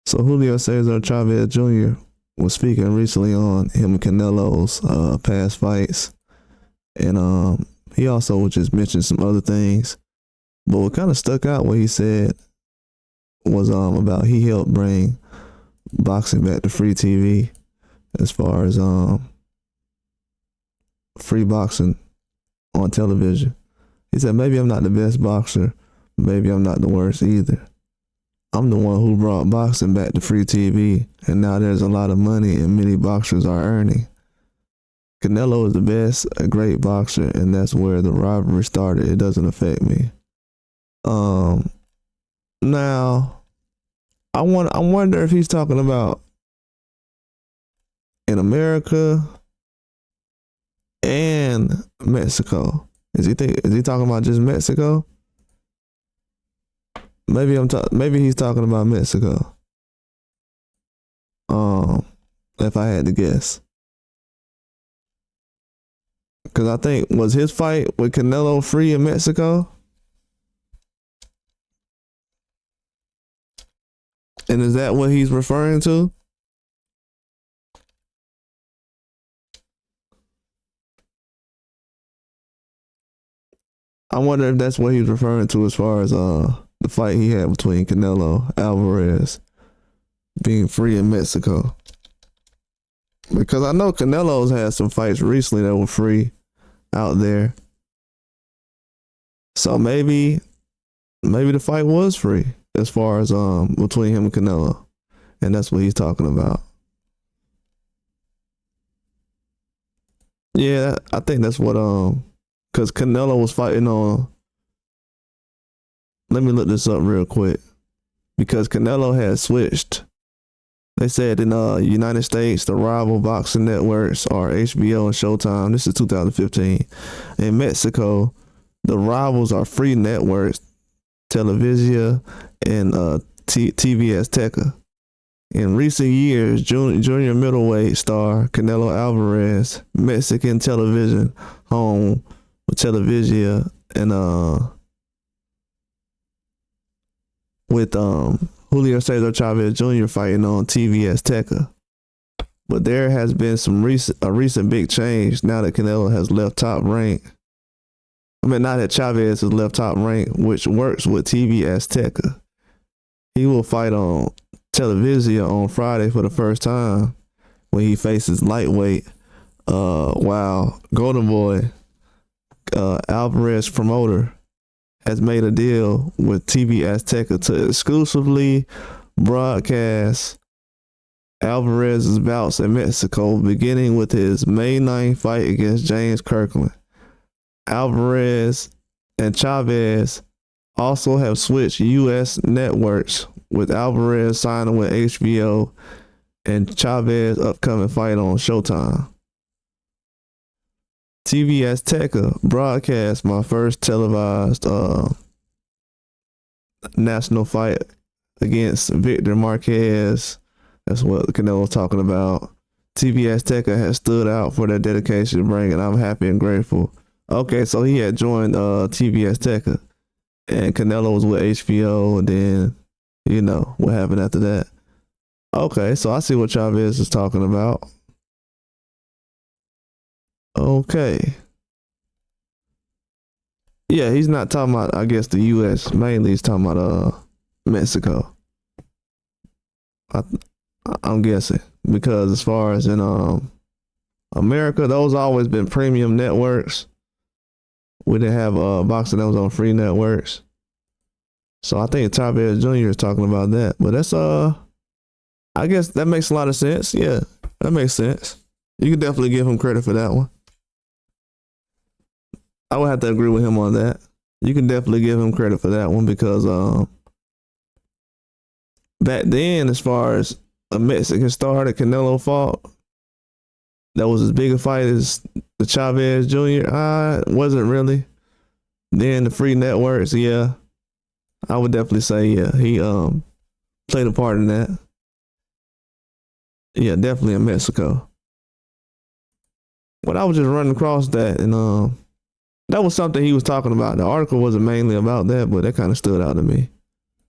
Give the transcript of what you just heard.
So Julio Cesar Chavez Jr. was speaking recently on him and Canelo's past fights, and he also just mentioned some other things. But what kind of stuck out what he said was about he helped bring boxing back to free TV, as far as free boxing on television. He said, maybe I'm not the best boxer, maybe I'm not the worst either. I'm the one who brought boxing back to free TV, and now there's a lot of money and many boxers are earning. Canelo is the best, a great boxer, and that's where the rivalry started. It doesn't affect me. Now, I wonder if he's talking about in America and Mexico. Is he talking about just Mexico? Maybe he's talking about Mexico. If I had to guess. Cause I think, was his fight with Canelo free in Mexico? And is that what he's referring to? I wonder if that's what he's referring to as far as the fight he had between Canelo Alvarez being free in Mexico. Because I know Canelo's had some fights recently that were free out there. So maybe the fight was free as far as between him and Canelo. And that's what he's talking about. Yeah, I think that's what because Canelo was fighting on. Let me look this up real quick. Because Canelo had switched. They said in United States, the rival boxing networks are HBO and Showtime. This is 2015. In Mexico, the rivals are free networks, Televisa and TV Azteca. In recent years, junior middleweight star Canelo Alvarez, Mexican television home with Televisa and with Julio Cesar Chavez Jr. fighting on TV Azteca. But there has been a recent big change now that Canelo has left Top Rank. Now that Chavez has left Top Rank, which works with TV Azteca. He will fight on Televisa on Friday for the first time when he faces lightweight, while Golden Boy, Alvarez promoter, has made a deal with TV Azteca to exclusively broadcast Alvarez's bouts in Mexico, beginning with his May 9th fight against James Kirkland. Alvarez and Chavez also have switched U.S. networks, with Alvarez signing with HBO and Chavez's upcoming fight on Showtime. TV Azteca broadcast my first televised national fight against Victor Marquez. That's what Canelo's talking about. TV Azteca has stood out for their dedication to bring it. I'm happy and grateful. Okay, so he had joined TV Azteca, and Canelo was with HBO, and then, you know, what happened after that. Okay, so I see what Chavez is talking about. Okay. Yeah, he's not talking about, I guess, the U.S. Mainly he's talking about Mexico. I'm guessing. Because as far as in America, those always been premium networks. We didn't have boxing that was on free networks. So I think Chavez Jr. is talking about that. But that's I guess that makes a lot of sense. Yeah, that makes sense. You can definitely give him credit for that one. I would have to agree with him on that. You can definitely give him credit for that one because back then, as far as a Mexican star that Canelo fought, that was as big a fight as the Chavez Jr. Wasn't really. Then the free networks, yeah, I would definitely say, yeah, he played a part in that. Yeah, definitely in Mexico. But I was just running across that, and that was something he was talking about. The article wasn't mainly about that, but that kind of stood out to me.